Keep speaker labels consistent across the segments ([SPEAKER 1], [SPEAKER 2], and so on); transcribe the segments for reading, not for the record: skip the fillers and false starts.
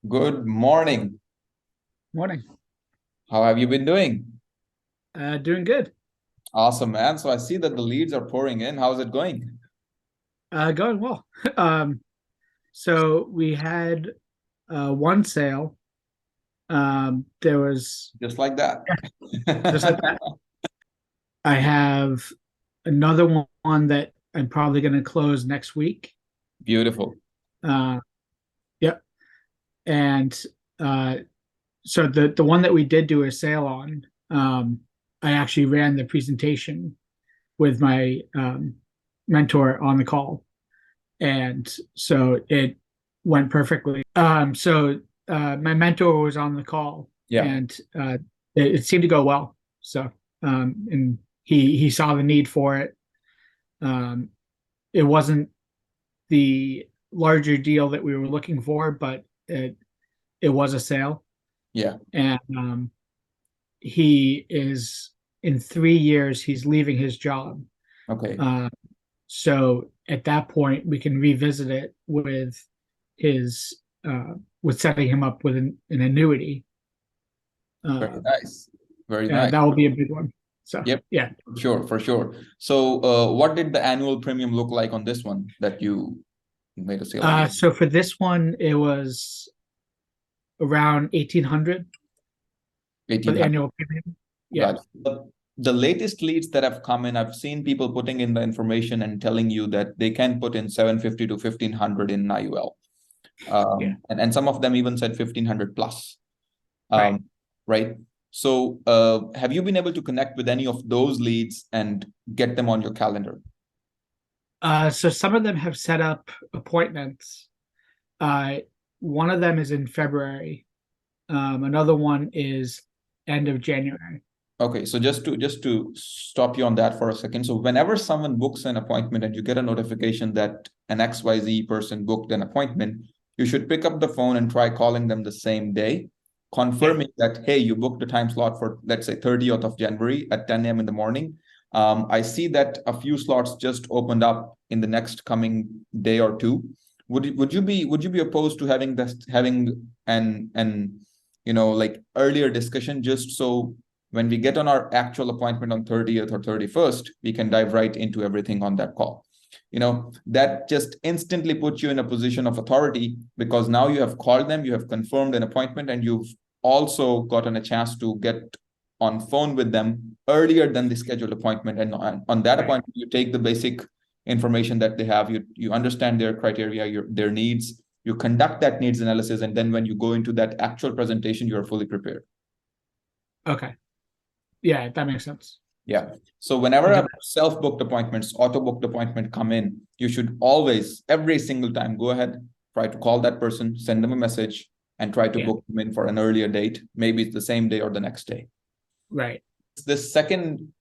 [SPEAKER 1] Good morning.
[SPEAKER 2] Morning.
[SPEAKER 1] How have you been doing?
[SPEAKER 2] Doing good.
[SPEAKER 1] Awesome, man. So I see that the leads are pouring in. How's it going?
[SPEAKER 2] Going well. Um, so we had one sale. There was
[SPEAKER 1] Just like that.
[SPEAKER 2] just like that. I have another one that I'm probably going to close next week.
[SPEAKER 1] Beautiful.
[SPEAKER 2] Uh, yep. And uh, so the one that we did do a sale on, I actually ran the presentation with my mentor on the call, and so it went perfectly. My mentor was on the call,
[SPEAKER 1] Yeah.
[SPEAKER 2] and it seemed to go well. And he saw the need for it. Um, it wasn't the larger deal that we were looking for, but it was a sale,
[SPEAKER 1] Yeah.
[SPEAKER 2] and he is in 3 years he's leaving his job.
[SPEAKER 1] Okay.
[SPEAKER 2] Uh, So at that point, we can revisit it his with setting him up with an annuity.
[SPEAKER 1] Very
[SPEAKER 2] Uh,
[SPEAKER 1] nice. Very nice.
[SPEAKER 2] that will be a big one. So
[SPEAKER 1] Yep.
[SPEAKER 2] yeah.
[SPEAKER 1] Sure, for sure. So, what did the annual premium look like on this one that you made a sale on?
[SPEAKER 2] So for this one, it was around 1,800 for the
[SPEAKER 1] 1800.
[SPEAKER 2] annual premium. Yeah.
[SPEAKER 1] Got it. The latest leads that have come in, I've seen people putting in the information and telling you that they can put in 750 to 1500 in IUL.
[SPEAKER 2] Yeah.
[SPEAKER 1] And some of them even said 1500 plus.
[SPEAKER 2] Right.
[SPEAKER 1] Um, right. So, have you been able to connect with any of those leads and get them on your calendar?
[SPEAKER 2] So some of them have set up appointments. Uh, One of them is in February. Another one is end of January.
[SPEAKER 1] Okay, so just to stop you on that for a second. So whenever someone books an appointment and you get a notification that an XYZ person booked an appointment, you should pick up the phone and try calling them the same day,
[SPEAKER 2] Yeah.
[SPEAKER 1] confirming that, hey, you booked a time slot for, let's say, 30th of January at 10 a.m. in the morning. I see that a few slots just opened up in the next coming day or two. Would you be opposed to having an like earlier discussion, just so when we get on our actual appointment on 30th or 31st, we can dive right into everything on that call. That just instantly puts you in a position of authority, because now you have called them, you have confirmed an appointment, and you've also gotten a chance to get on phone with them earlier than the scheduled appointment. And on that
[SPEAKER 2] Right.
[SPEAKER 1] appointment, you take the basic information that they have, you understand their criteria, their needs, you conduct that needs analysis, and then when you go into that actual presentation, you're fully prepared.
[SPEAKER 2] Okay. Yeah, that makes sense.
[SPEAKER 1] Yeah. So whenever
[SPEAKER 2] I'll do
[SPEAKER 1] a self-booked appointments, auto-booked appointment come in, you should always, every single time, go ahead, try to call that person, send them a message, and try to
[SPEAKER 2] Yeah.
[SPEAKER 1] book them in for an earlier date. Maybe it's the same day or the next day.
[SPEAKER 2] Right.
[SPEAKER 1] This second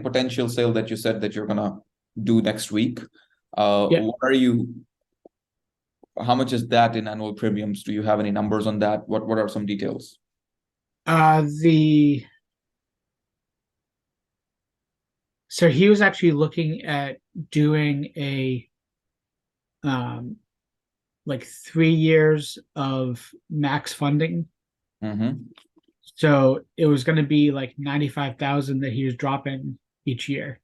[SPEAKER 1] potential sale that you said that you're gonna do next week.
[SPEAKER 2] Yeah.
[SPEAKER 1] What are you? How much is that in annual premiums? Do you have any numbers on that? What are some details?
[SPEAKER 2] The So he was actually looking at doing a um like 3 years of max funding.
[SPEAKER 1] Mm-hmm.
[SPEAKER 2] So it was going to be like 95,000 that he was dropping each year.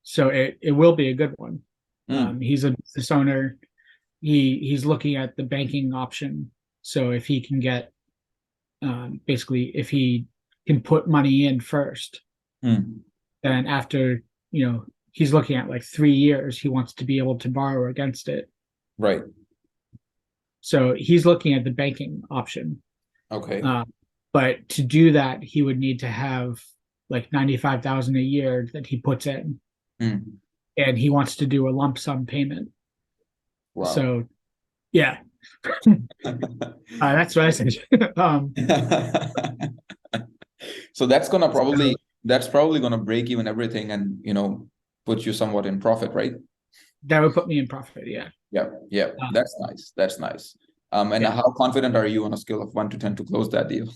[SPEAKER 2] So it will be a good one.
[SPEAKER 1] Mm,
[SPEAKER 2] He's a business owner. He's looking at the banking option. So if he can get basically if he can put money in first,
[SPEAKER 1] mm.
[SPEAKER 2] then after he's looking at like 3 years, he wants to be able to borrow against it.
[SPEAKER 1] Right.
[SPEAKER 2] So he's looking at the banking option.
[SPEAKER 1] Okay.
[SPEAKER 2] uh, but to do that he would need to have like 95,000 a year that he puts in,
[SPEAKER 1] Mm.
[SPEAKER 2] and he wants to do a lump sum payment.
[SPEAKER 1] Wow.
[SPEAKER 2] So yeah. That's what I said.
[SPEAKER 1] So that's probably gonna break even everything, and put you somewhat in profit, right?
[SPEAKER 2] That would put me in profit, yeah.
[SPEAKER 1] Yeah, yeah.
[SPEAKER 2] uh,
[SPEAKER 1] That's nice. That's nice. And
[SPEAKER 2] yeah,
[SPEAKER 1] how confident are you on a scale of 1 to 10 to close that deal?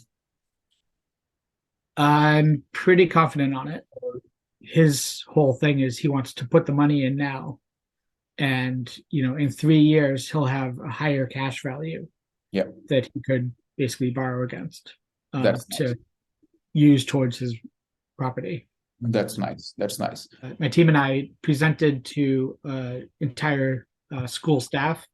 [SPEAKER 2] I'm pretty confident on it. His whole thing is he wants to put the money in now, And in 3 years he'll have a higher cash value
[SPEAKER 1] Yeah,
[SPEAKER 2] that he could basically borrow against
[SPEAKER 1] that's
[SPEAKER 2] to
[SPEAKER 1] nice.
[SPEAKER 2] use towards his property.
[SPEAKER 1] That's nice. That's nice.
[SPEAKER 2] My team and I presented to entire school staff,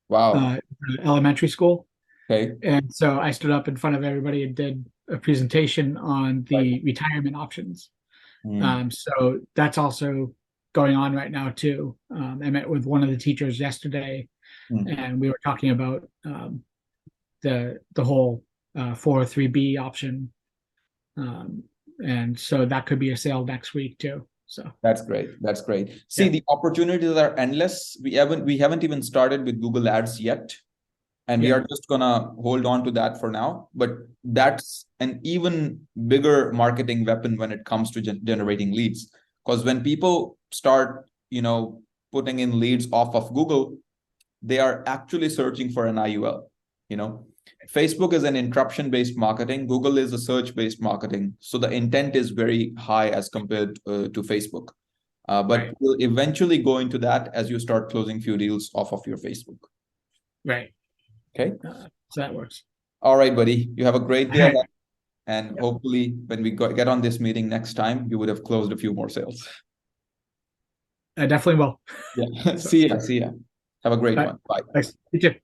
[SPEAKER 1] Wow.
[SPEAKER 2] uh, elementary school.
[SPEAKER 1] Okay.
[SPEAKER 2] And so I stood up in front of everybody and did a presentation on
[SPEAKER 1] Right.
[SPEAKER 2] the retirement options.
[SPEAKER 1] Mm,
[SPEAKER 2] So that's also going on right now too. I met with one of the teachers yesterday,
[SPEAKER 1] mm.
[SPEAKER 2] and we were talking about the whole 403B option, and so that could be a sale next week too. So
[SPEAKER 1] That's great. That's great. See,
[SPEAKER 2] yeah,
[SPEAKER 1] the opportunities are endless. We haven't even started with Google Ads yet, and we
[SPEAKER 2] yeah,
[SPEAKER 1] are just gonna hold on to that for now. But that's an even bigger marketing weapon when it comes to generating leads. Because when people start, putting in leads off of Google, they are actually searching for an IUL. You know, Facebook is an interruption-based marketing. Google is a search-based marketing. So the intent is very high as compared to Facebook. But
[SPEAKER 2] right,
[SPEAKER 1] we'll eventually go into that as you start closing few deals off of your Facebook.
[SPEAKER 2] right.
[SPEAKER 1] Okay.
[SPEAKER 2] So that works.
[SPEAKER 1] All right, buddy. You have a great
[SPEAKER 2] All
[SPEAKER 1] day
[SPEAKER 2] right.
[SPEAKER 1] ahead. And
[SPEAKER 2] Yep.
[SPEAKER 1] hopefully, when we get on this meeting next time, you would have closed a few more sales.
[SPEAKER 2] I definitely will.
[SPEAKER 1] Yeah.
[SPEAKER 2] So,
[SPEAKER 1] See ya. See ya. Have a great
[SPEAKER 2] all right.
[SPEAKER 1] one. Bye.
[SPEAKER 2] Thanks. You too.